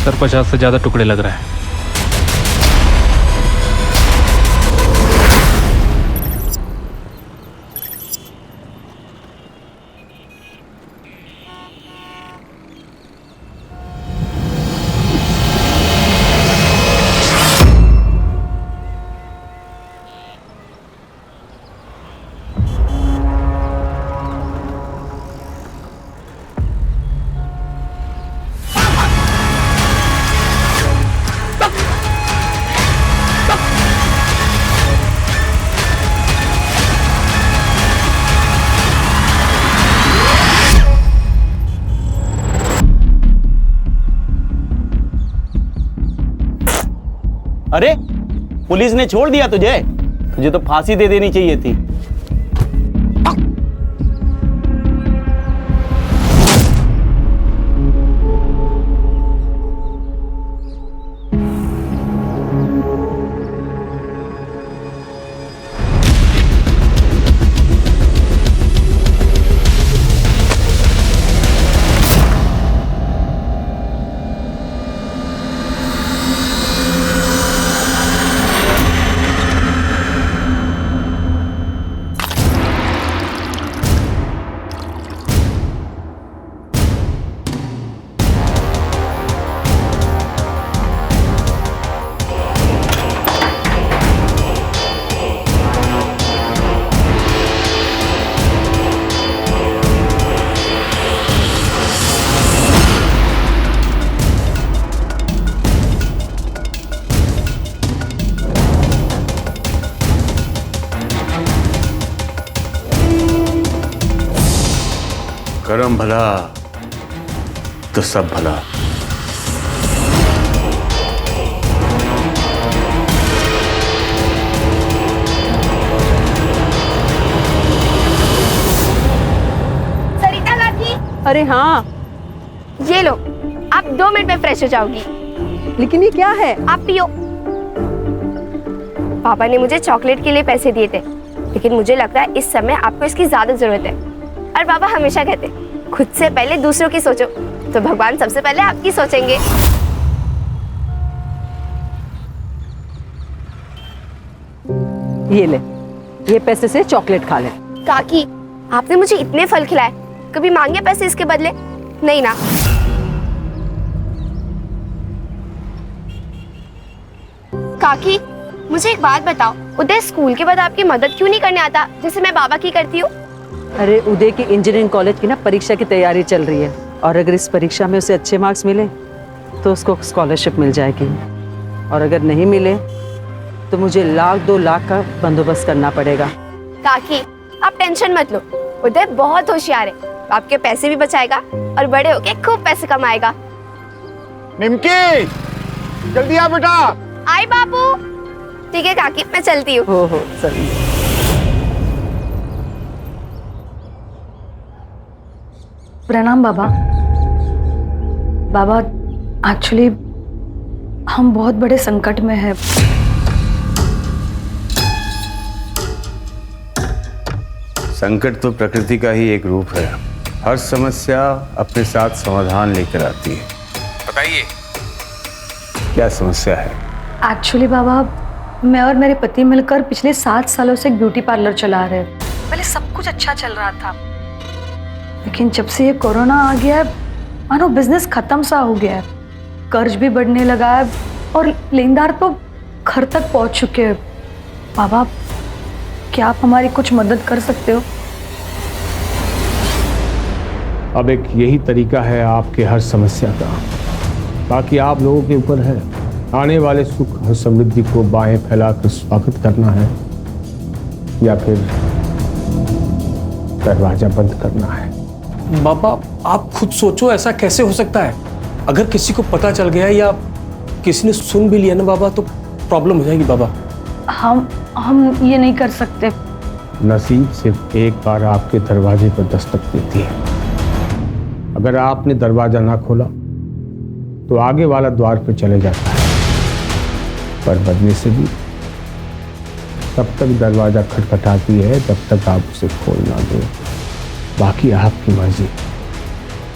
Sir 50 से ज़्यादा टुकड़े लग रहे हैं। अरे पुलिस ने छोड़ दिया तुझे? तुझे तो फांसी दे देनी चाहिए थी। करम भला तो सब भला। सरिता काकी। अरे हाँ, ये लो, आप 2 मिनट में फ्रेश हो जाओगी। लेकिन ये क्या है? आप पियो। पापा ने मुझे चॉकलेट के लिए पैसे दिए थे, लेकिन मुझे लगता है इस समय आपको इसकी ज्यादा जरूरत है। और पापा हमेशा कहते खुद से पहले दूसरों की सोचो, तो भगवान सबसे पहले आपकी सोचेंगे। ये ले, ये पैसे से चॉकलेट खा ले। काकी, आपने मुझे इतने फल खिलाए, कभी मांगे पैसे इसके बदले? नहीं ना। काकी, मुझे एक बात बताओ, उदय स्कूल के बाद आपकी मदद क्यों नहीं करने आता जैसे मैं बाबा की करती हूँ? अरे उदय की इंजीनियरिंग कॉलेज की ना परीक्षा की तैयारी चल रही है, और अगर इस परीक्षा में उसे अच्छे मार्क्स मिले तो उसको स्कॉलरशिप मिल जाएगी, और अगर नहीं मिले तो मुझे 1-2 लाख का बंदोबस्त करना पड़ेगा। काकी, आप टेंशन मत लो, उदय बहुत होशियार है, आपके पैसे भी बचाएगा और बड़े होके खूब पैसे कमाएगा। निमकी, जल्दी आ बेटा। आई बाबू। ठीक है काकी, मैं चलती हूँ। हो चलिए। प्रणाम बाबा। बाबा, एक्चुअली हम बहुत बड़े संकट में हैं। संकट तो प्रकृति का ही एक रूप है। हर समस्या अपने साथ समाधान लेकर आती है। बताइए क्या समस्या है? एक्चुअली बाबा, मैं और मेरे पति मिलकर पिछले 7 सालों से एक ब्यूटी पार्लर चला रहे हैं। पहले सब कुछ अच्छा चल रहा था, लेकिन जब से ये कोरोना आ गया है, मानो बिजनेस खत्म सा हो गया है। कर्ज भी बढ़ने लगा है और लेनदार तो घर तक पहुंच चुके हैं। बाबा, क्या आप हमारी कुछ मदद कर सकते हो? अब एक यही तरीका है आपके हर समस्या का, बाकी आप लोगों के ऊपर है। आने वाले सुख और समृद्धि को बाहें फैलाकर स्वागत करना है या फिर दरवाजा बंद करना है। बाबा, आप खुद सोचो, ऐसा कैसे हो सकता है? अगर किसी को पता चल गया या किसी ने सुन भी लिया ना बाबा, तो प्रॉब्लम हो जाएगी बाबा। हम ये नहीं कर सकते। नसीब सिर्फ एक बार आपके दरवाजे पर दस्तक देती है। अगर आपने दरवाजा ना खोला तो आगे वाला द्वार पर चले जाता है, पर बदले से भी तब तक दरवाजा खटखटाती है जब तक आप उसे खोल ना दो। बाकी आपकी मर्जी।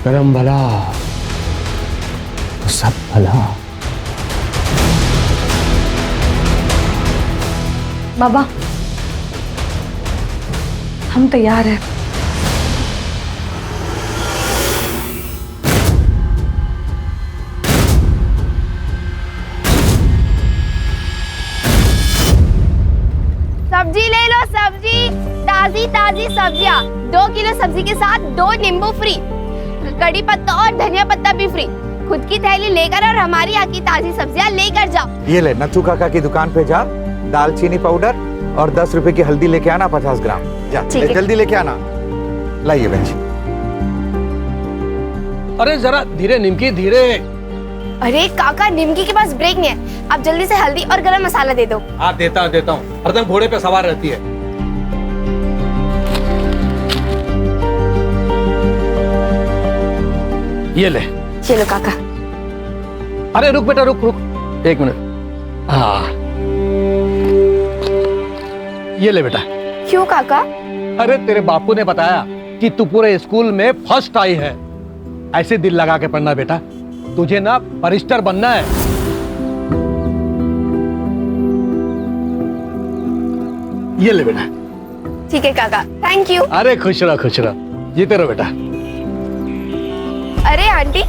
करम भला तो सब भला। बाबा हम तैयार हैं। सब्जी ले लो, सब्जी ताजी ताजी सब्जियाँ। 2 किलो सब्जी के साथ 2 नींबू फ्री, कड़ी पत्ता और धनिया पत्ता भी फ्री। खुद की थैली लेकर और हमारी यहाँ की ताजी सब्जियाँ लेकर जाओ। ये ले, नथु काका की दुकान पे जा, दालचीनी पाउडर और 10 रुपए की हल्दी लेके आना 50 ग्राम। जा जल्दी लेके आना। लाइए बहन जी। अरे जरा धीरे निमकी, धीरे। अरे काका, निमकी के पास ब्रेक नहीं है। आप जल्दी से हल्दी और गरम मसाला दे दो। हाँ देता हूँ। हरदम घोड़े पे सवार रहती है। ये ले। चलो काका। अरे रुक बेटा, रुक 1 मिनट। हाँ ये ले बेटा। क्यों काका? अरे तेरे बापू ने बताया कि तू पूरे स्कूल में फर्स्ट आई है। ऐसे दिल लगा के पढ़ना बेटा, तुझे ना बैरिस्टर बनना है। ये ले बेटा। ठीक है काका, थैंक यू। अरे खुश रहो, जीते रहो बेटा। अरे आंटी,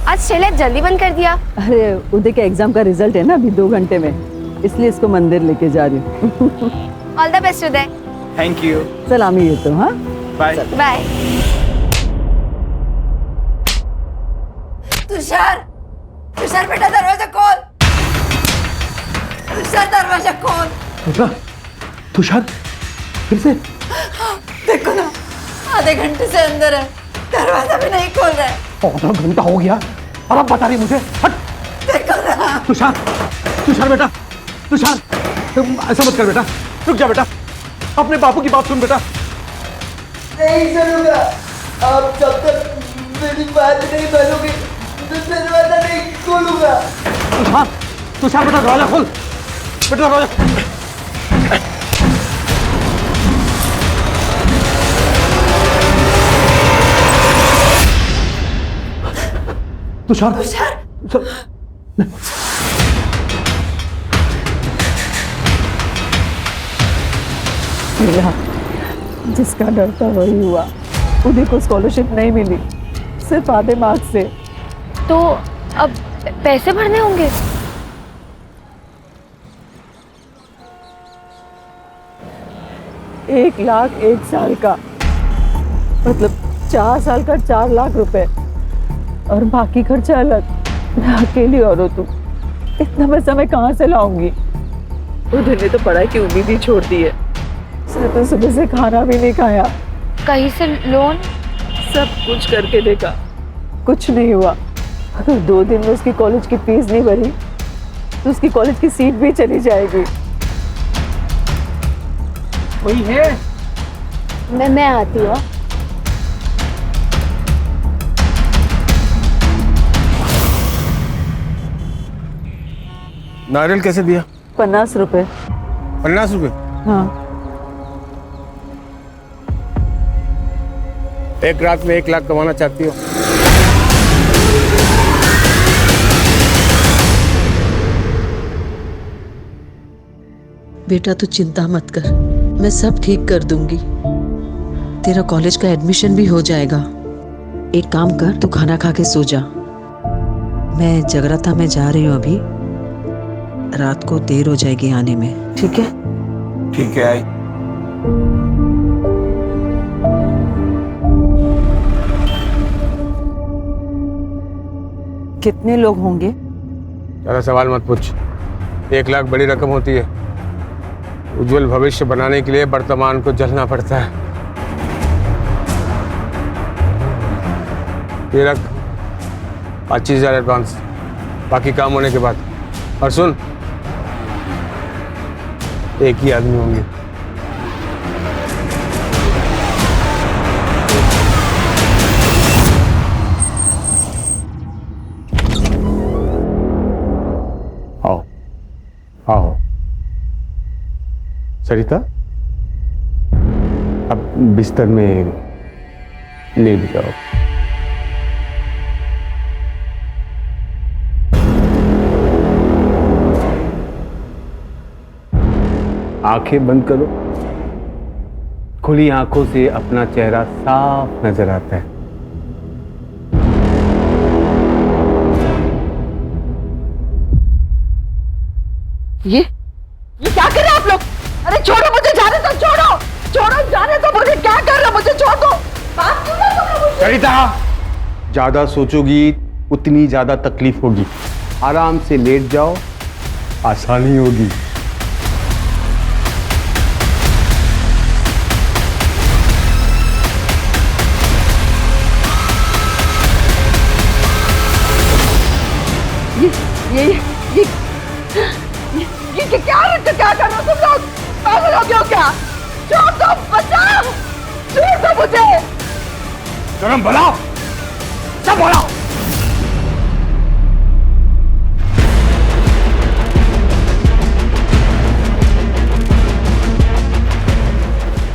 आज ठेला जल्दी बंद कर दिया। अरे उदय के एग्जाम का रिजल्ट है ना अभी 2 घंटे में, इसलिए इसको मंदिर लेके जा रही हूँ। All the best Uday. Thank you. सलामी ये तो। हाँ बाय बाय। तुषार, तुषार बेटा दरवाजा खोल। तुषार दरवाजा खोल। तुषार फिर से? देखो ना, आधे घंटे से अंदर है, दरवाजा भी नहीं खोल रहा है। आधा घंटा हो गया और अब बता रही मुझे? हट। देखो ना। तुषार बेटा, तुषार ऐसा मत कर बेटा, रुक जा बेटा, अपने बापू की बात सुन बेटा। नहीं सुनूंगा। आप जब तक मेरी बात नहीं मानोगे तो दरवाजा नहीं खोलूंगा। तुषार बेटा दरवाजा खोल बेटा, दरवाजा। तुषार जिसका डर था वही हुआ। उदय को स्कॉलरशिप नहीं मिली, सिर्फ आधे मार्क्स से। तो अब पैसे भरने होंगे। $1,00,000 1 साल का, मतलब 4 साल का 4 लाख रुपए, और बाकी खर्चा अलग। मैं अकेली औरत हूँ, इतना पैसा मैं कहाँ से लाऊंगी? उदय ने तो पढ़ाई की उम्मीद ही छोड़ दी है। तो सुबह से खाना भी नहीं खाया। कहीं से लोन? सब कुछ करके देखा, कुछ नहीं हुआ। अगर 2 दिन में उसकी कॉलेज की फीस नहीं भरी तो उसकी कॉलेज की सीट भी चली जाएगी। कोई है? मैं आती हूँ। नारियल कैसे दिया? 50 रुपए। 50 रुपए? हाँ। एक रात में 1 लाख कमाना चाहती हो? बेटा तू चिंता मत कर, मैं सब ठीक कर दूंगी। तेरा कॉलेज का एडमिशन भी हो जाएगा। एक काम कर, तू खाना खा के सो जा। मैं जगराता में जा रही हूँ अभी, रात को देर हो जाएगी आने में। ठीक है? ठीक है। आई। कितने लोग होंगे? ज़्यादा सवाल मत पूछ। 1 लाख बड़ी रकम होती है। उज्जवल भविष्य बनाने के लिए वर्तमान को जलना पड़ता है। ये रख 25,000 एडवांस, बाकी काम होने के बाद। और सुन, एक ही आदमी होंगे। आओ आओ सरिता, अब बिस्तर में लेट जाओ। आंखें बंद करो। खुली आंखों से अपना चेहरा साफ नजर आता है। ये क्या कर रहे हैं आप लोग? अरे छोड़ो मुझे, जाने दो, छोड़ो छोड़ो, जाने दो मुझे। क्या कर रहे हो? मुझे छोड़ दो। बात क्यों नहीं कर रहे मुझसे? सरिता, ज्यादा सोचोगी उतनी ज्यादा तकलीफ होगी। आराम से लेट जाओ, आसानी होगी। ये क्या कर रहे हो तुम लोग? पागल हो गए हो क्या? छोड़ दो, बचाओ, छोड़ दो मुझे। शर्म बुलाओ, सब बुलाओ।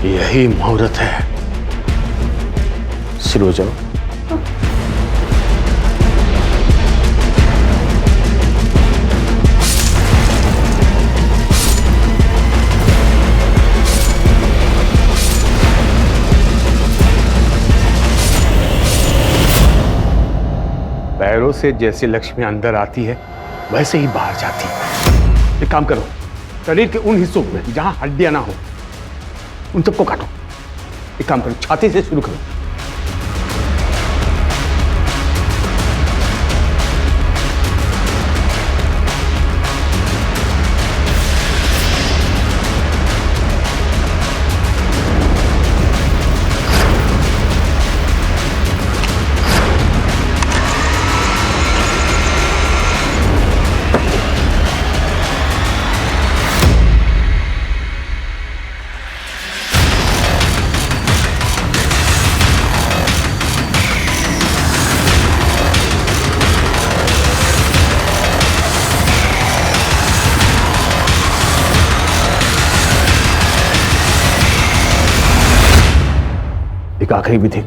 यही मुहूर्त है। शुरू हो जाओ। पैरों से जैसे लक्ष्मी अंदर आती है वैसे ही बाहर जाती है। एक काम करो, शरीर के उन हिस्सों में जहां हड्डियां ना हो उन सबको काटो। एक काम करो, छाती से शुरू करो। एक आखिरी विधि,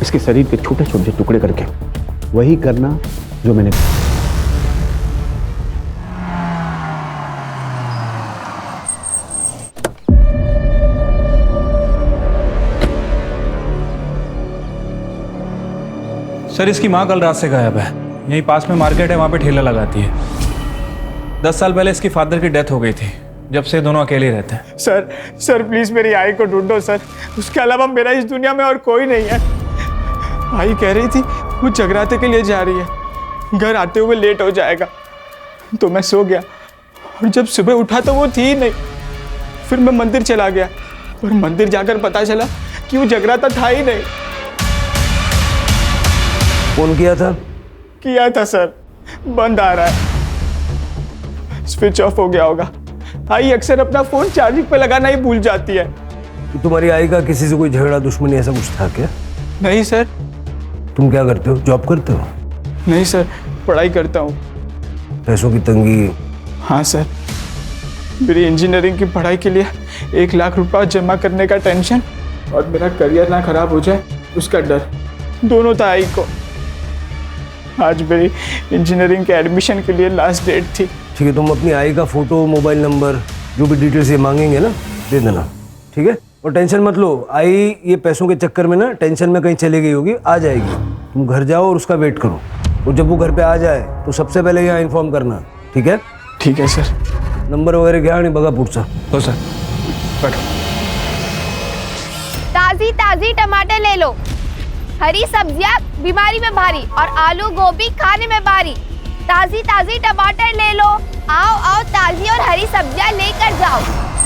इसके शरीर के छोटे छोटे टुकड़े करके वही करना जो मैंने सर, इसकी माँ कल रात से गायब है। यहीं पास में मार्केट है, वहाँ पे ठेला लगाती है। 10 साल पहले इसकी फादर की डेथ हो गई थी। जब से दोनों अकेले रहते हैं। सर प्लीज मेरी आई को ढूंढो सर। उसके अलावा मेरा इस दुनिया में और कोई नहीं है। आई कह रही थी वो जगराते के लिए जा रही है, घर आते हुए लेट हो जाएगा, तो मैं सो गया और जब सुबह उठा तो वो थी ही नहीं। फिर मैं मंदिर चला गया और मंदिर जाकर पता चला कि वो जगराता था ही नहीं। फोन किया था? किया था सर, बंद आ रहा है, स्विच ऑफ हो गया होगा। आई अक्सर अपना फोन चार्जिंग पे लगाना ही भूल जाती है। तुम्हारी आई का किसी से कोई झगड़ा दुश्मनी ऐसा कुछ था क्या? नहीं सर। तुम क्या करते हो? जॉब करते हो? नहीं सर, पढ़ाई करता हूँ। पैसों की तंगी? हाँ सर, मेरी इंजीनियरिंग की पढ़ाई के लिए 1 लाख रुपया जमा करने का टेंशन और मेरा करियर ना खराब हो जाए उसका डर, दोनों था आई को। आज मेरी इंजीनियरिंग के एडमिशन के लिए लास्ट डेट थी। ठीक है, तुम अपनी आई का फोटो, मोबाइल नंबर, जो भी डिटेल्स ये मांगेंगे ना, दे देना, ठीक है? और टेंशन मत लो, आई ये पैसों के चक्कर में ना टेंशन में कहीं चली गई होगी, आ जाएगी। तुम घर जाओ और उसका वेट करो, और जब वो घर पे आ जाए तो सबसे पहले यहाँ इन्फॉर्म करना, ठीक है? ठीक है सर। नंबर वगैरह घ्या आणि बघा पुढचा. हो सर. बैठो. ताजी ताजी टमाटर ले लो, हरी सब्जियां बीमारी में भारी और आलू गोभी खाने में भारी। ताजी ताजी टमाटर ले लो, आओ आओ ताजी और हरी सब्जियां लेकर जाओ।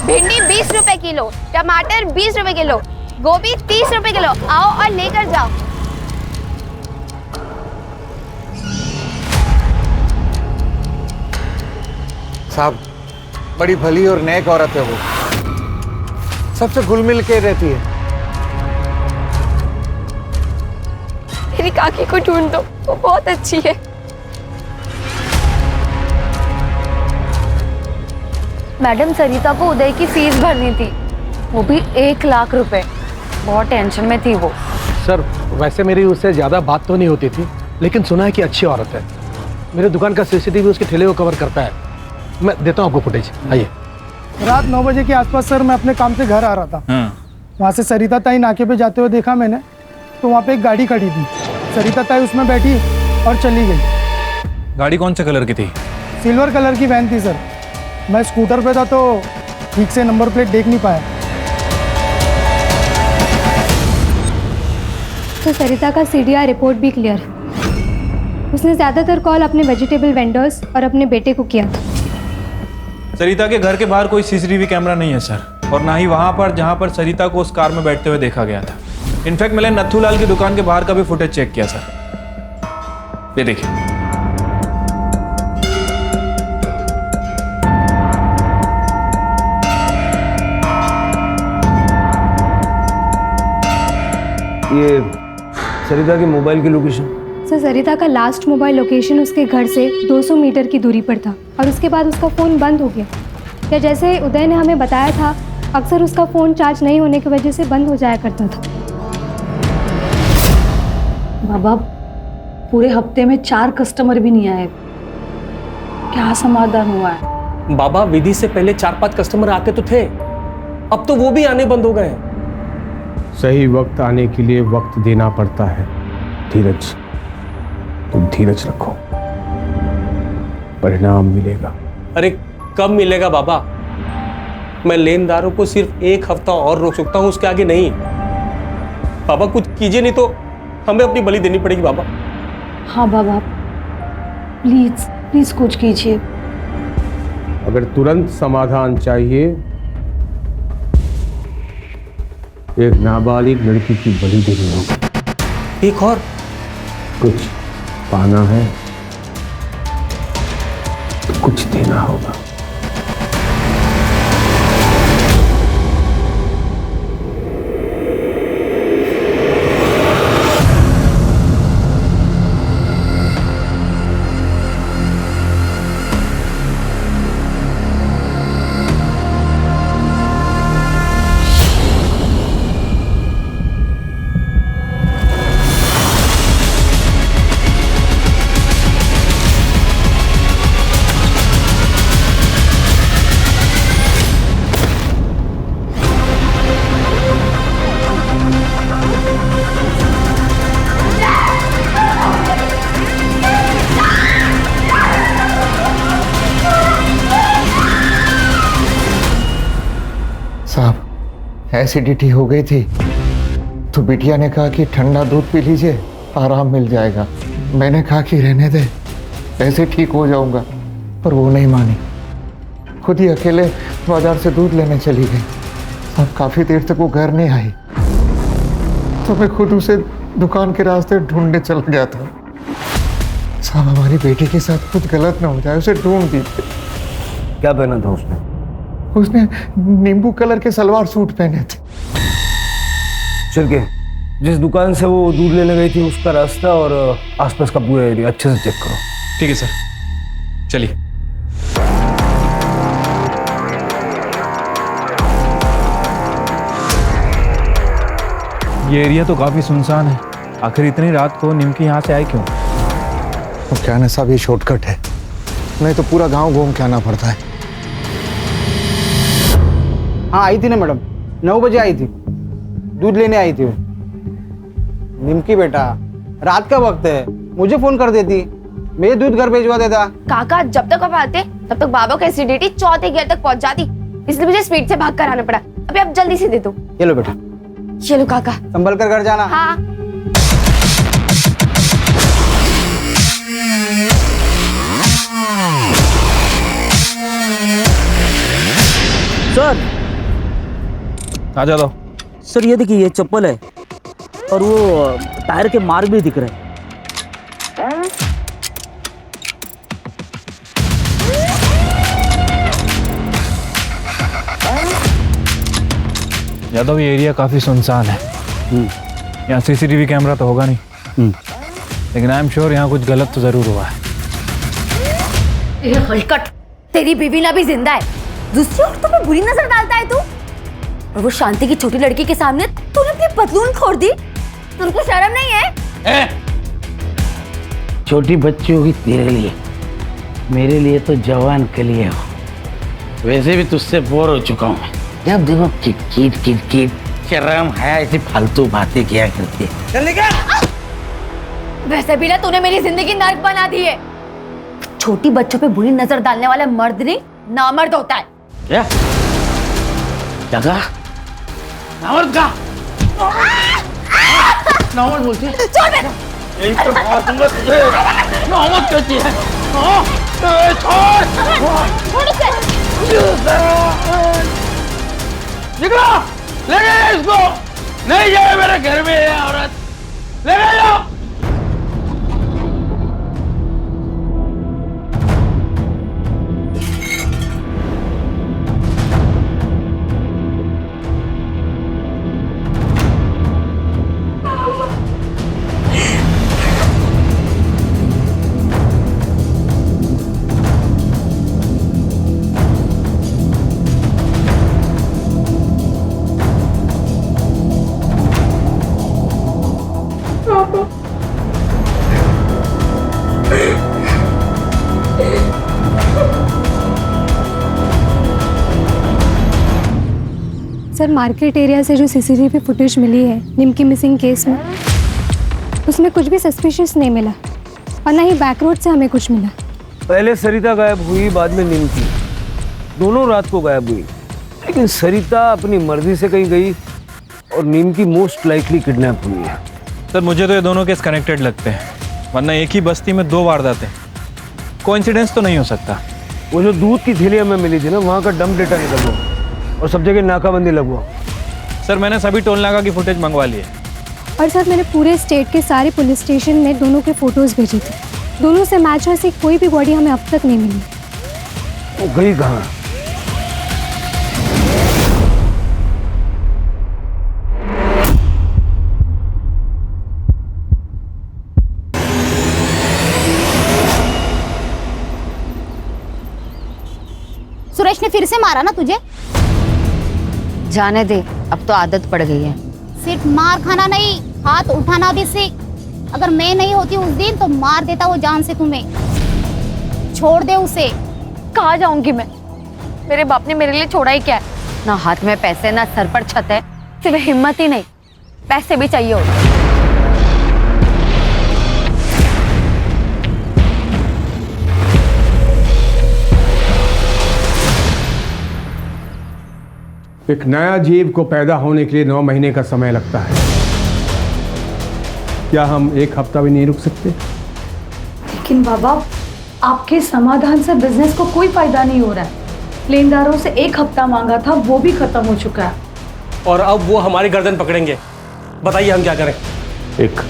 भिंडी 20 रुपए किलो, टमाटर 20 रुपए किलो, गोभी 30 रुपए किलो, आओ और लेकर जाओ। साहब, बड़ी भली और नेक औरत है वो, सबसे घुल मिल के रहती है। मेरी काकी को ढूंढ दो, वो बहुत अच्छी है। मैडम, सरिता को उदय की फीस भरनी थी, वो भी 1 लाख रुपए। बहुत टेंशन में थी वो। सर, वैसे मेरी उससे ज़्यादा बात तो नहीं होती थी, लेकिन सुना है कि अच्छी औरत है। मेरे दुकान का सीसीटीवी उसके ठेले को कवर करता है। मैं देता हूँ आपको फुटेज, आइए। रात 9 बजे के आसपास सर मैं अपने काम से घर आ रहा था। वहाँ से सरिता ताई नाके पे जाते हुए देखा मैंने, तो वहाँ पे एक गाड़ी खड़ी थी। सरिता ताई उसमें बैठी और चली गई। गाड़ी कौन से कलर की थी? सिल्वर कलर की वैन थी सर। मैं स्कूटर पे था तो ठीक से नंबर प्लेट देख नहीं पाया। तो सरिता का सीडीआर रिपोर्ट भी क्लियर है। उसने ज़्यादातर कॉल अपने वेजिटेबल वेंडर्स और अपने बेटे को किया था। सरिता के घर के बाहर कोई सीसीटीवी कैमरा नहीं है सर, और ना ही वहां पर जहां पर सरिता को उस कार में बैठते हुए देखा गया था। इनफैक्ट मैंने नथुलाल की दुकान के बाहर का भी फुटेज चेक किया सर। ये देखिए। ये सरिता के मोबाइल की लोकेशन? सर सरिता का लास्ट मोबाइल लोकेशन उसके घर से 200 मीटर की दूरी पर था और उसके बाद उसका फ़ोन बंद हो गया। या जैसे उदय ने हमें बताया था, अक्सर उसका फ़ोन चार्ज नहीं होने की वजह से बंद हो जाया करता था। बाबा पूरे हफ्ते में 4 कस्टमर भी नहीं आए, क्या समाधान हुआ है? बाबा विधि से पहले 4-5 कस्टमर आते तो थे, अब तो वो भी आने बंद हो गए। सही वक्त आने के लिए वक्त देना पड़ता है। धीरज, तुम धीरज रखो, परिणाम मिलेगा। अरे कब मिलेगा बाबा? मैं लेनदारों को सिर्फ 1 हफ्ता और रोक सकता हूँ, उसके आगे नहीं। बाबा कुछ कीजिए, नहीं तो हमें अपनी बलि देनी पड़ेगी बाबा। हाँ बाबा प्लीज प्लीज कुछ कीजिए। अगर तुरंत समाधान चाहिए, एक नाबालिग लड़की की बलि देनी होगी। एक और कुछ पाना है तो कुछ देना होगा। साहब एसिडिटी हो गई थी तो बिटिया ने कहा कि ठंडा दूध पी लीजिए, आराम मिल जाएगा। मैंने कहा कि रहने दे, ऐसे ठीक हो जाऊंगा, पर वो नहीं मानी। खुद ही अकेले बाजार से दूध लेने चली गई। अब काफ़ी देर तक वो घर नहीं आई तो मैं खुद उसे दुकान के रास्ते ढूंढने चल गया था। साहब हमारी बेटी के साथ कुछ गलत ना हो जाए, उसे ढूंढ दीजिए। क्या पहना था उसने? उसने नींबू कलर के सलवार सूट पहने थे। चल के जिस दुकान से वो दूध लेने गई थी उसका रास्ता और आसपास का पूरा एरिया अच्छे से चेक करो। ठीक है सर, चलिए। ये एरिया तो काफी सुनसान है। आखिर इतनी रात को निमकी यहाँ से आए क्यों? तो क्या ना साहब, ये शॉर्टकट है, नहीं तो पूरा गांव घूम के आना पड़ता है। हाँ आई थी ना मैडम, 9 बजे आई थी, दूध लेने आई थी। निमकी बेटा रात का वक्त है, मुझे फोन कर देती, मैं दूध घर भेजवा देता। काका जब तक आप आते तब तक बाबा का एसिडिटी 4थे गियर तक पहुंच जाती, इसलिए मुझे स्पीड से भाग कर आना पड़ा। अभी आप जल्दी से दे दो। ये लो बेटा, चलो काका, संभल कर घर जाना। हाँ। सर आ जाओ। सर ये देखिए, ये चप्पल है और वो टायर के मार्क भी दिख रहे हैं। यादव ये एरिया काफी सुनसान है। यहाँ सीसीटीवी कैमरा तो होगा नहीं, लेकिन आई एम श्योर यहाँ कुछ गलत तो जरूर हुआ है। ये हलकट, तेरी बीवी ना भी जिंदा है, दूसरी औरत तुम्हें बुरी नजर डालता है तू। और वो शांति की छोटी लड़की के सामने तूने अपनी पतलून खोल दी, तुमको शर्म नहीं है? छोटी बच्ची होगी तेरे लिए, मेरे लिए तो जवान के लिए हो। वैसे भी तुझसे बोर हो चुका हूँ। जब देखो किट किट किट शर्म है, ऐसी फालतू बातें किया करती है। चल निकल। वैसे भी ना तूने मेरी जिंदगी नर्क बना दी है। छोटी बच्चों पे बुरी नजर डालने वाला मर्द नहीं नामर्द होता है। क्या कहा? नामर्द का? नामर्द बोलती है? छोड़ मेरे। यही तो बात दूंगा तुझे। नामर्द कहती है। छोड़ इसे। निकलो, ले गए इसको। नहीं जाए मेरे घर में ये औरत, ले गए जाओ। सर मार्केट एरिया से जो सीसीटीवी फुटेज मिली है निम्की मिसिंग केस में, उसमें कुछ भी सस्पिशियस नहीं मिला और ना ही बैक रोड से हमें कुछ मिला। पहले सरिता गायब हुई, बाद में निम्की, दोनों रात को गायब हुई। लेकिन सरिता अपनी मर्जी से कहीं गई और निम्की मोस्ट लाइकली किडनैप हुई है। सर मुझे तो ये दोनों केस कनेक्टेड लगते हैं, वरना एक ही बस्ती में 2 वारदातें, कोइंसिडेंस तो नहीं हो सकता। वो जो दूध की थैली हमें मिली थी ना, वहाँ का डंप डेटा निकल हुआ और सब जगह नाकाबंदी लगवा। सर मैंने सभी टोल नाका की फुटेज मंगवा ली है। और सर मैंने पूरे स्टेट के सारे पुलिस स्टेशन में दोनों के फोटोज भेजे थे, दोनों से मैच ऐसी कोई भी बॉडी हमें अब तक नहीं मिली। वो गई कहाँ? सुरेश ने फिर से मारा ना तुझे? जाने दे, अब तो आदत पड़ गई है। सिर्फ मार खाना नहीं, हाथ उठाना भी सीख। अगर मैं नहीं होती उस दिन तो मार देता वो जान से तुम्हें। छोड़ दे उसे। कहाँ जाऊंगी मैं? मेरे बाप ने मेरे लिए छोड़ा ही क्या है? ना हाथ में पैसे, ना सर पर छत है, सिर्फ हिम्मत ही नहीं, पैसे भी चाहिए होते। एक नया जीव को पैदा होने के लिए 9 महीने का समय लगता है। क्या हम 1 हफ्ता भी नहीं रुक सकते? लेकिन बाबा, आपके समाधान से बिजनेस को कोई फायदा नहीं हो रहा है। लेनदारों से 1 हफ्ता मांगा था, वो भी खत्म हो चुका है। और अब वो हमारी गर्दन पकड़ेंगे। बताइए हम क्या करें? एक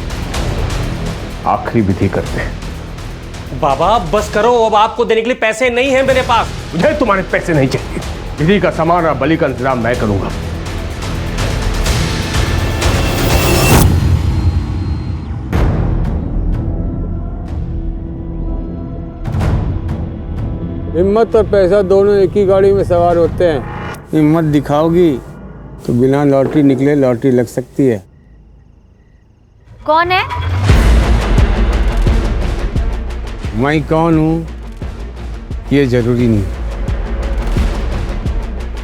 आखिरी विधि करते हैं। बाबा बस करो, अब आपको देने के लिए पैसे नहीं हैं मेरे पास। मुझे तुम्हारे पैसे नहीं चाहिए। विधि का सामान और बलि का इंतजाम मैं करूंगा। हिम्मत और पैसा दोनों एक ही गाड़ी में सवार होते हैं। हिम्मत दिखाओगी तो बिना लॉटरी निकले लॉटरी लग सकती है। कौन है? मैं कौन हूँ ये जरूरी नहीं,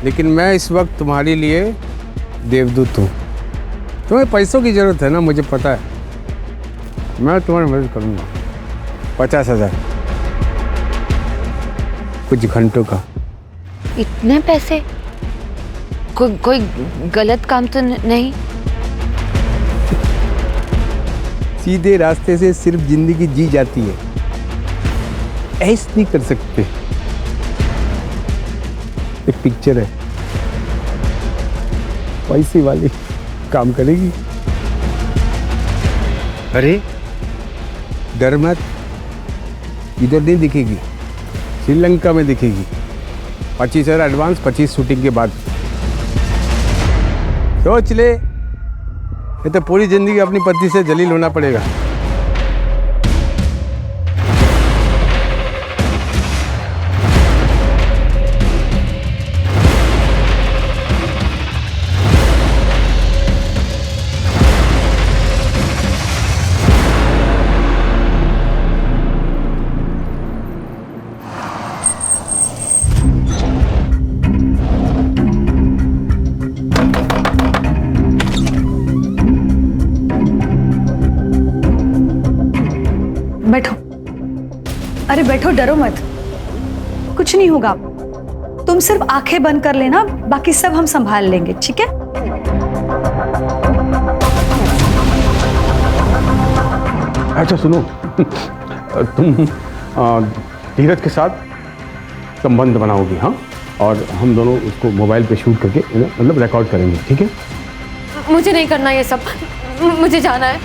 लेकिन मैं इस वक्त तुम्हारे लिए देवदूत हूँ। तुम्हें पैसों की जरूरत है ना, मुझे पता है। मैं तुम्हारी मदद करूँगा। 50,000 कुछ घंटों का। इतने पैसे? कोई गलत काम तो नहीं? सीधे रास्ते से सिर्फ जिंदगी जी जाती है, ऐसे नहीं कर सकते। एक पिक्चर है, पैसे वाली काम करेगी। अरे डर मत, इधर नहीं दिखेगी, श्रीलंका में दिखेगी। 25,000 एडवांस, 25 शूटिंग के बाद। सोच ले, ये तो पूरी जिंदगी अपनी पत्नी से जलील होना पड़ेगा। अरे बैठो, डरो मत, कुछ नहीं होगा। तुम सिर्फ आंखें बंद कर लेना, बाकी सब हम संभाल लेंगे, ठीक है? अच्छा सुनो, तुम धीरज के साथ संबंध बनाओगी, हाँ? और हम दोनों उसको मोबाइल पे शूट करके मतलब रिकॉर्ड करेंगे, ठीक है? मुझे नहीं करना ये सब, मुझे जाना है।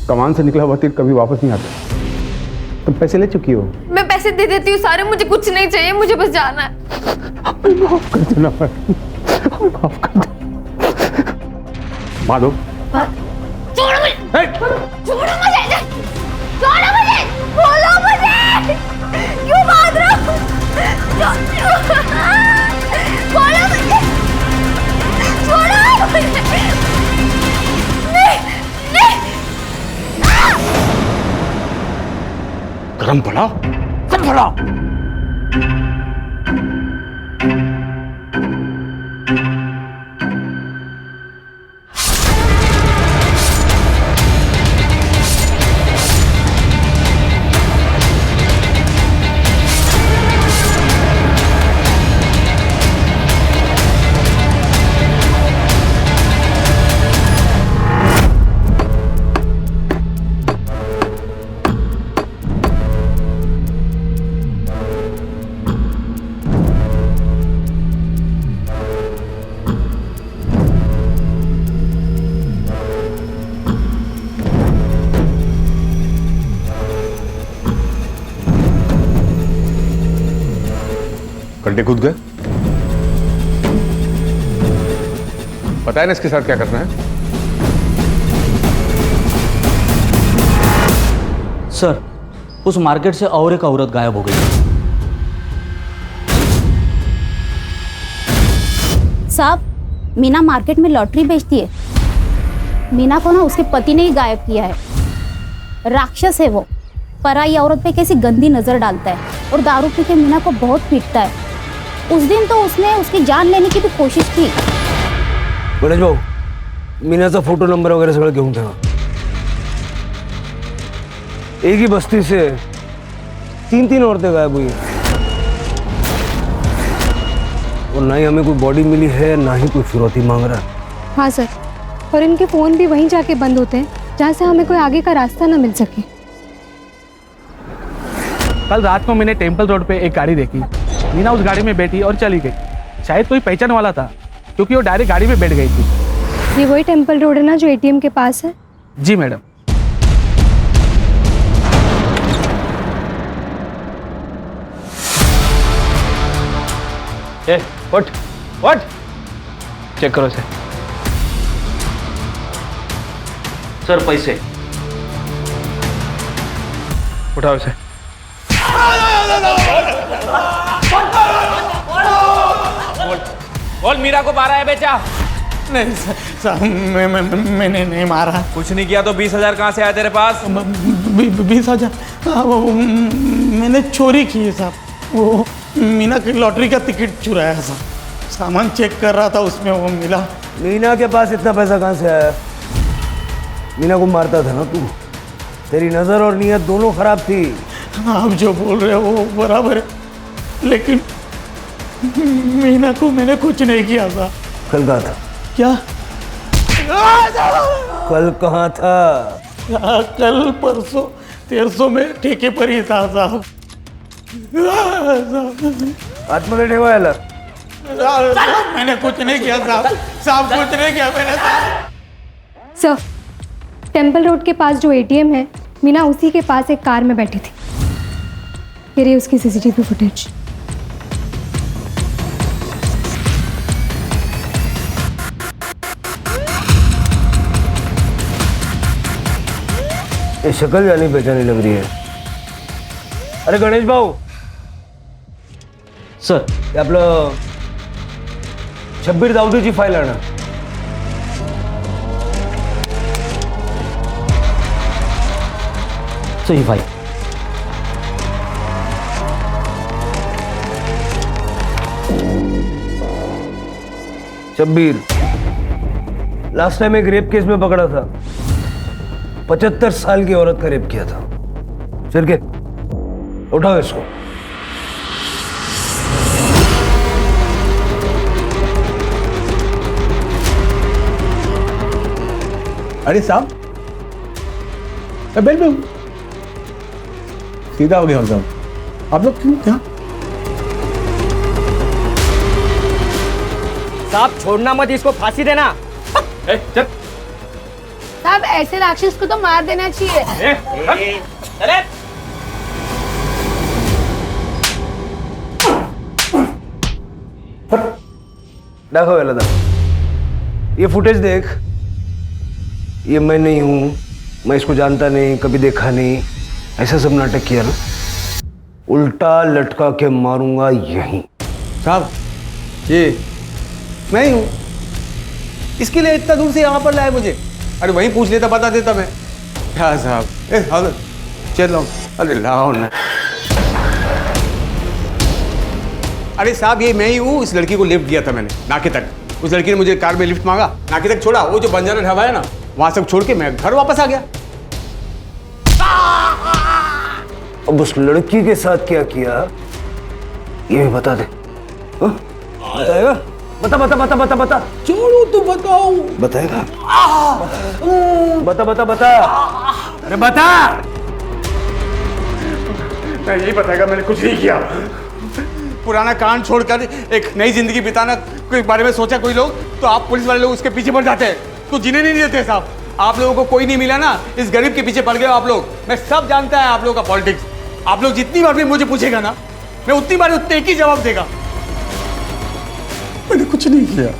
कमान से निकला हुआ तीर कभी वापस नहीं आता। तुम पैसे ले चुकी हो। मैं पैसे दे देती हूँ सारे, मुझे कुछ नहीं चाहिए, मुझे बस जाना है। माफ कर देना, माफ कर दे। माधव, छोड़ो मुझे, छोड़ो मुझे, छोड़ो मुझे, बोलो मुझे, क्यों भाग रहे हो? बोलो मुझे, छोड़ो मुझे, नहीं, नहीं। गरम पड़ा, सब पड़ा। गड्ढे कूद गए। पता है ना इसके साथ क्या करना है? सर, उस मार्केट से और एक औरत गायब हो गई। साहब, मीना मार्केट में लॉटरी बेचती है। मीना को ना उसके पति ने ही गायब किया है। राक्षस है वो, पराई औरत पे कैसी गंदी नजर डालता है और दारू पी के मीना को बहुत पीटता है। उस दिन तो उसने उसकी जान लेने की भी कोशिश की। गणेश भाऊ, मीनाचा फोटो नंबर वगैरह सगळं घेऊन ठेवा। एक ही बस्ती से 3-3 औरतें गायब हुई हैं और ना ही हमें कोई बॉडी मिली है, ना ही कोई फिरौती मांग रहा है। हाँ सर, और इनके फ़ोन भी वहीं जाके बंद होते हैं जहाँ से हमें कोई आगे का रास्ता ना मिल सके। कल रात को मैंने टेम्पल रोड पे एक गाड़ी देखी। मीना उस गाड़ी में बैठी और चली गई। शायद कोई पहचान वाला था, क्योंकि वो डायरेक्ट गाड़ी में बैठ गई थी। ये वही टेम्पल रोड है ना जो एटीएम के पास है? जी मैडम। उठ उठ, चेक करो इसे। सर पैसे उठाओ इसे। बोल, मीरा को मारा है बेचा? नहीं साहब, मैंने नहीं मारा। कुछ नहीं किया तो 20,000 कहाँ से आया तेरे पास? 20,000 मैंने चोरी की है साहब। वो मीना की लॉटरी का टिकट चुराया साहब। सामान चेक कर रहा था, उसमें वो मिला। मीना के पास इतना पैसा कहाँ से आया? मीना को मारता था ना तू। तेरी नजर और नीयत दोनों खराब थी। आप जो बोल रहे हो वो बराबर है, लेकिन मीना को मैंने कुछ नहीं किया था। कल कहाँ था? क्या? कल कहाँ था? कल परसों 1300 में ठेके पर ही था साहब। आतमध्ये ठेवा याला। मैंने कुछ नहीं किया साहब। साहब कुछ नहीं किया मैंने। सर, टेम्पल रोड के पास जो एटीएम है, मीना उसी के पास एक कार में बैठी थी। ये रही उसकी सीसीटीवी फुटेज। ये शक्ल जानी पहचानी लग रही है। अरे गणेश भाऊ, सर ते आपलं शब्बीर दाऊदीची फाईल आणा। सही फाईल। शब्बीर लास्ट टाइम एक रेप केस में पकड़ा था। 75 साल की औरत का रेप किया था। सिर के उठाओ इसको। अरे साहब, बैठ बैठ, सीधा हो गया साहब। आप लोग क्यों क्या? साहब छोड़ना मत, इसको फांसी देना। चल साहब ऐसे राक्षस को तो मार देना चाहिए। चले। देखो वेलदा, ये फुटेज देख। ये मैं नहीं हूं, मैं इसको जानता नहीं, कभी देखा नहीं, ऐसा सब नाटक किया ना, उल्टा लटका के मारूंगा यहीं। साहब ये मैं ही हूँ, इसके लिए इतना दूर से यहाँ पर लाए मुझे। अरे वहीं पूछ लेता, बता देता मैं। क्या साहब, चल लो। अरे लाओ ना। अरे साहब ये मैं ही हूँ, इस लड़की को लिफ्ट दिया था मैंने नाके तक। उस लड़की ने मुझे कार में लिफ्ट मांगा, नाके तक छोड़ा, वो जो बंजारा ढाबा है ना वहां सब छोड़ के मैं घर वापस आ गया। अब उस लड़की के साथ क्या किया ये भी बता दे। हाँ? बताएगा? बता बता बता बता बता। छोड़ो तो बताओ। बताएगा? बता बता बता। अरे बता। मैं यही बताएगा, मैंने कुछ नहीं किया। पुराना कांड छोड़कर एक नई जिंदगी बिताना के बारे में सोचा कोई लोग, तो आप पुलिस वाले लोग उसके पीछे पड़ जाते हैं, तो जीने नहीं देते साहब। आप लोगों को कोई नहीं मिला ना, इस गरीब के पीछे पड़ गए आप लोग। मैं सब जानता है आप लोगों का पॉलिटिक्स। आप लोग जितनी बार भी मुझे पूछेगा ना, मैं उतनी बार उतने एक ही जवाब देगा, मैंने कुछ नहीं किया।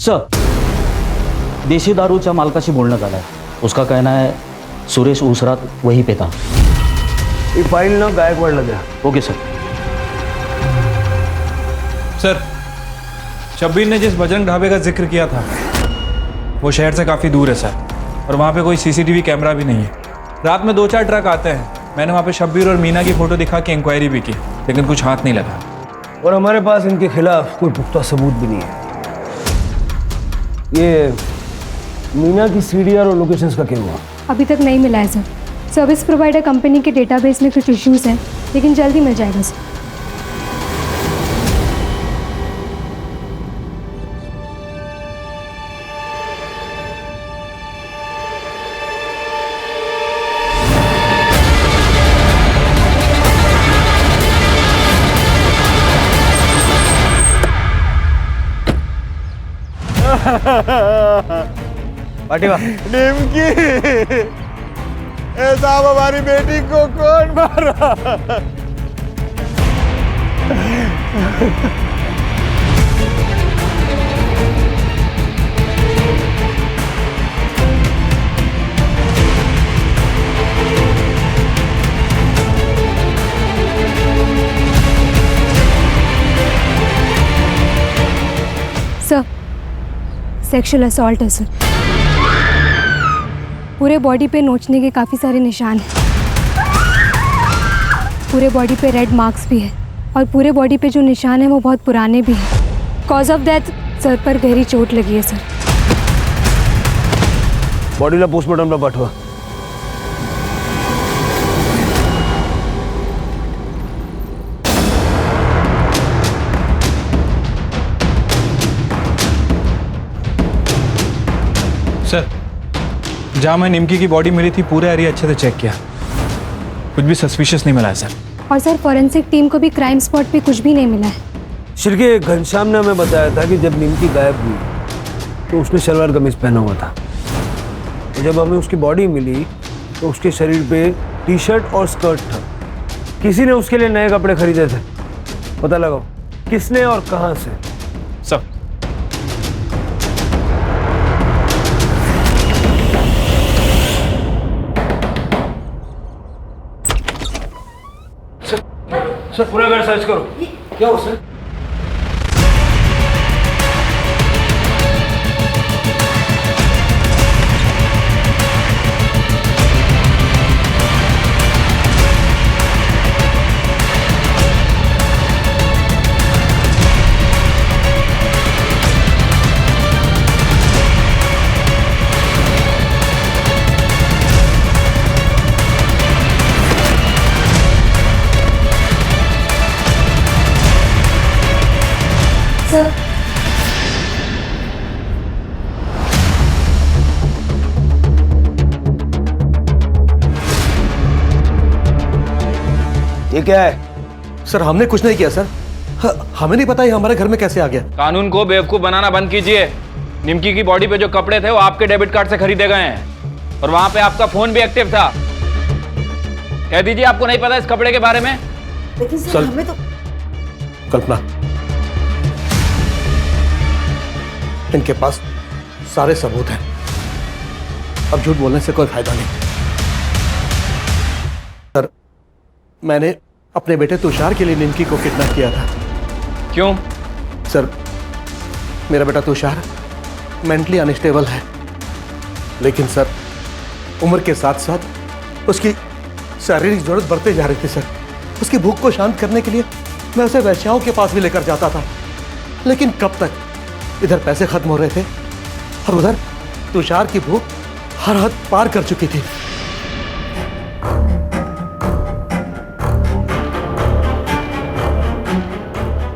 सर, देशी दारूच्या मालकाशी बोलणं झालं आहे. उसका कहना है सुरेश उसरात वहीं पे था. ये फाइल ना गायकवाड़ला द्या. Okay sir. सर, शब्बीर ने जिस बजरंग ढाबे का जिक्र किया था वो शहर से काफ़ी दूर है सर, और वहाँ पे कोई सीसीटीवी कैमरा भी नहीं है. रात में 2-4 ट्रक आते हैं. मैंने वहाँ पे शब्बीर और मीना की फ़ोटो दिखा के इंक्वायरी भी की, लेकिन कुछ हाथ नहीं लगा. और हमारे पास इनके खिलाफ कोई पुख्ता सबूत भी नहीं है. ये मीना की सीडीआर और लोकेशंस का क्या हुआ? अभी तक नहीं मिला है सर. सर्विस प्रोवाइडर कंपनी के डेटाबेस में कुछ इश्यूज हैं, लेकिन जल्दी मिल जाएगा सर. पाटिवा निमकी, ए साहब हमारी बेटी को कौन मारा? सर, सेक्सुअल असॉल्ट है सर. पूरे बॉडी पे नोचने के काफ़ी सारे निशान हैं. पूरे बॉडी पे रेड मार्क्स भी है, और पूरे बॉडी पे जो निशान है वो बहुत पुराने भी हैं. कॉज ऑफ डेथ सर पर गहरी चोट लगी है सर. बॉडीला पोस्टमॉर्टमला पाठवा. सर, जहाँ मैं निमकी की बॉडी मिली थी पूरा एरिया अच्छे से चेक किया, कुछ भी सस्पिशियस नहीं मिला है सर. और सर फॉरेंसिक टीम को भी क्राइम स्पॉट पे कुछ भी नहीं मिला है. शिरके, घनश्याम ने हमें बताया था कि जब निमकी गायब हुई तो उसने शलवार कमीज पहना हुआ था. तो जब हमें उसकी बॉडी मिली तो उसके शरीर पे टी शर्ट और स्कर्ट था. किसी ने उसके लिए नए कपड़े खरीदे थे. पता लगाओ किसने और कहाँ से. सर, सर पूरा घर सर्च करो. क्या हो सर? सर, ये क्या है? सर हमने कुछ नहीं किया सर. हमें नहीं पता ये हमारे घर में कैसे आ गया. कानून को बेवकूफ बनाना बंद कीजिए. निमकी की बॉडी पे जो कपड़े थे वो आपके डेबिट कार्ड से खरीदे गए हैं और वहां पे आपका फोन भी एक्टिव था. कह दीजिए आपको नहीं पता इस कपड़े के बारे में. लेकिन सर, हमें तो कल्पना, इनके पास सारे सबूत हैं. अब झूठ बोलने से कोई फायदा नहीं. सर, मैंने अपने बेटे तुषार के लिए निमकी को किडनैप किया था. क्यों? सर, मेरा बेटा तुषार मेंटली अनस्टेबल है, लेकिन सर उम्र के साथ साथ उसकी शारीरिक जरूरत बढ़ते जा रही थी. सर, उसकी भूख को शांत करने के लिए मैं उसे वैश्याओं के पास भी लेकर जाता था, लेकिन कब तक. इधर पैसे खत्म हो रहे थे और उधर तुषार की भूख हर हद पार कर चुकी थी.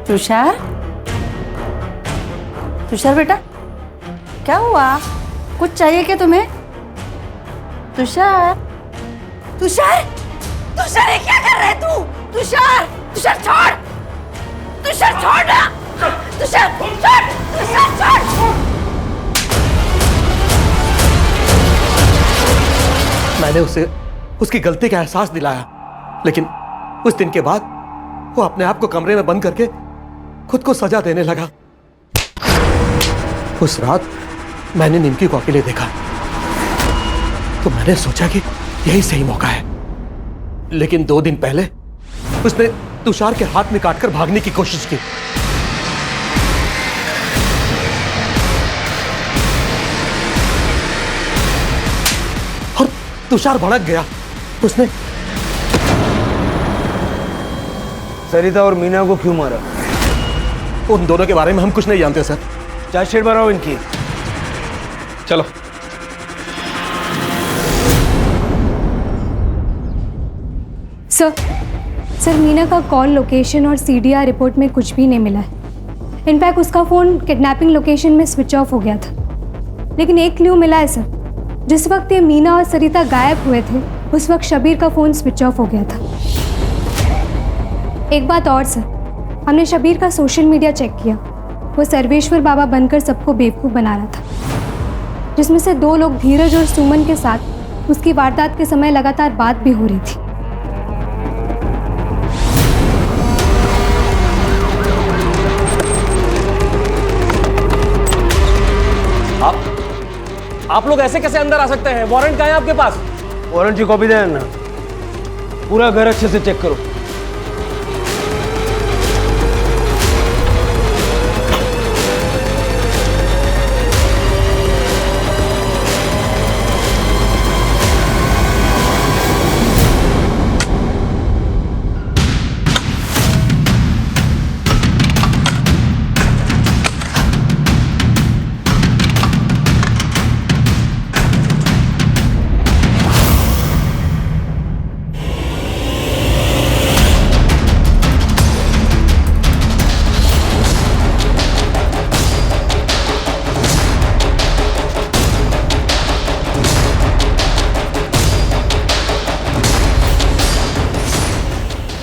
तुषार, तुषार बेटा क्या हुआ? कुछ चाहिए क्या तुम्हें? तुषार, तुषार, तुषार ये क्या कर रहा है तू? तुषार, तुषार छोड़, तुषार छोड़ ना, तुषार छोड़, तुषार छोड़. मैंने उसे उसकी गलती का एहसास दिलाया, लेकिन उस दिन के बाद वो अपने आप को कमरे में बंद करके खुद को सजा देने लगा. उस रात मैंने निमकी को अकेले देखा तो मैंने सोचा कि यही सही मौका है, लेकिन 2 दिन पहले उसने तुषार के हाथ में काटकर भागने की कोशिश की. और तुषार भड़क गया. उसने सरिता और मीना को क्यों मारा? उन दोनों के बारे में हम कुछ नहीं जानते सर. चार्जशीट बनाओ इनकी. चलो. सर मीना का कॉल लोकेशन और सीडीआर रिपोर्ट में कुछ भी नहीं मिला है. इनफैक्ट उसका फ़ोन किडनैपिंग लोकेशन में स्विच ऑफ हो गया था. लेकिन एक क्लू मिला है सर. जिस वक्त ये मीना और सरिता गायब हुए थे उस वक्त शबीर का फ़ोन स्विच ऑफ हो गया था. एक बात और सर, हमने शबीर का सोशल मीडिया चेक किया. वो सर्वेश्वर बाबा बनकर सबको बेवकूफ़ बना रहा था, जिसमें से 2 लोग धीरज और सुमन के साथ उसकी वारदात के समय लगातार बात भी हो रही थी. आप लोग ऐसे कैसे अंदर आ सकते हैं? वारंट कहाँ है आपके पास? वारंट की कॉपी देना. पूरा घर अच्छे से चेक करो.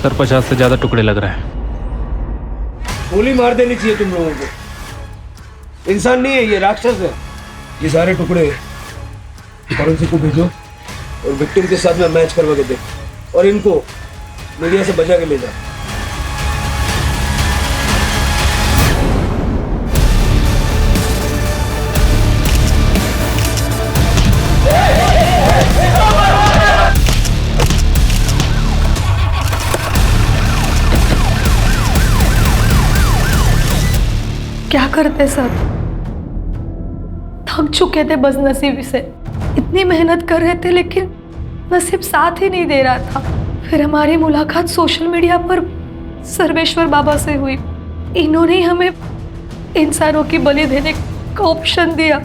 सर 50 से ज़्यादा टुकड़े लग रहे हैं। गोली मार देनी चाहिए तुम लोगों को। इंसान नहीं है ये, राक्षस है। ये सारे टुकड़े फॉरेंसिक को भेजो और विक्टिम के साथ में मैच करवा के दे, और इनको मीडिया से बचा के ले जाओ। क्या करते सब, थक चुके थे बदनसीबी से। इतनी मेहनत कर रहे थे लेकिन नसीब साथ ही नहीं दे रहा था। फिर हमारी मुलाकात सोशल मीडिया पर सर्वेश्वर बाबा से हुई। इन्होंने हमें इंसानों की बलि देने का ऑप्शन दिया।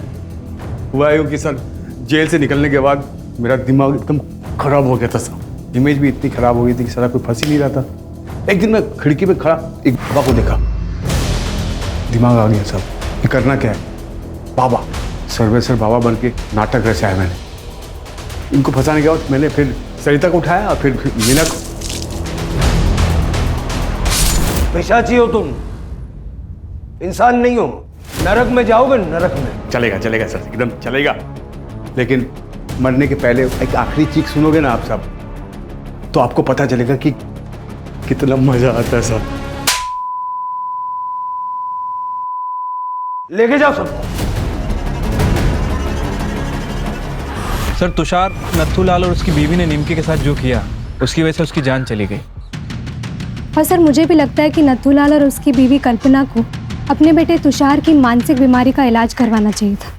हुआ यूँ कि सर जेल से निकलने के बाद मेरा दिमाग एकदम खराब हो गया था सर। इमेज भी इतनी खराब हो गई थी कि सारा कोई फंस ही नहीं रहा था। एक दिन मैं खिड़की पे खड़ा एक बाबा को देखा, दिमाग आ गया सब, ये करना क्या है। बाबा सर्वेश्वर बाबा बन के नाटक रचा है मैंने। इनको फंसाने के बाद मैंने फिर सरिता को उठाया और फिर मीना को। पिशाची हो तुम, इंसान नहीं हो। नरक में जाओगे, नरक में। चलेगा चलेगा सर, एकदम चलेगा। लेकिन मरने के पहले एक आखिरी चीख सुनोगे ना आप सब, तो आपको पता चलेगा कि कितना मजा आता है सर। लेके जाओ सब। सर तुषार, नथुलाल और उसकी बीवी ने निमकी के साथ जो किया उसकी वजह से उसकी जान चली गई। और सर मुझे भी लगता है कि नथुलाल और उसकी बीवी कल्पना को अपने बेटे तुषार की मानसिक बीमारी का इलाज करवाना चाहिए था,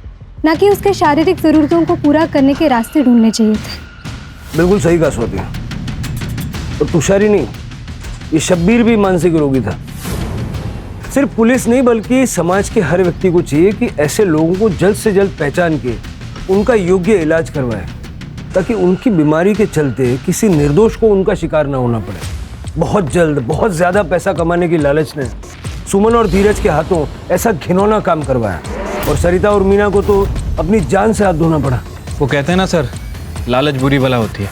ना कि उसके शारीरिक ज़रूरतों को पूरा करने के रास्ते ढूंढने चाहिए थे। बिल्कुल सही कहा स्वाति। और तुषार ही नहीं, ये शब्बीर भी मानसिक रोगी था। सिर्फ पुलिस नहीं बल्कि समाज के हर व्यक्ति को चाहिए कि ऐसे लोगों को जल्द से जल्द पहचान के उनका योग्य इलाज करवाए, ताकि उनकी बीमारी के चलते किसी निर्दोष को उनका शिकार ना होना पड़े। बहुत जल्द बहुत ज़्यादा पैसा कमाने की लालच ने सुमन और धीरज के हाथों ऐसा घिनौना काम करवाया, और सरिता और मीना को तो अपनी जान से हाथ धोना पड़ा। वो कहते हैं ना सर, लालच बुरी बला होती है।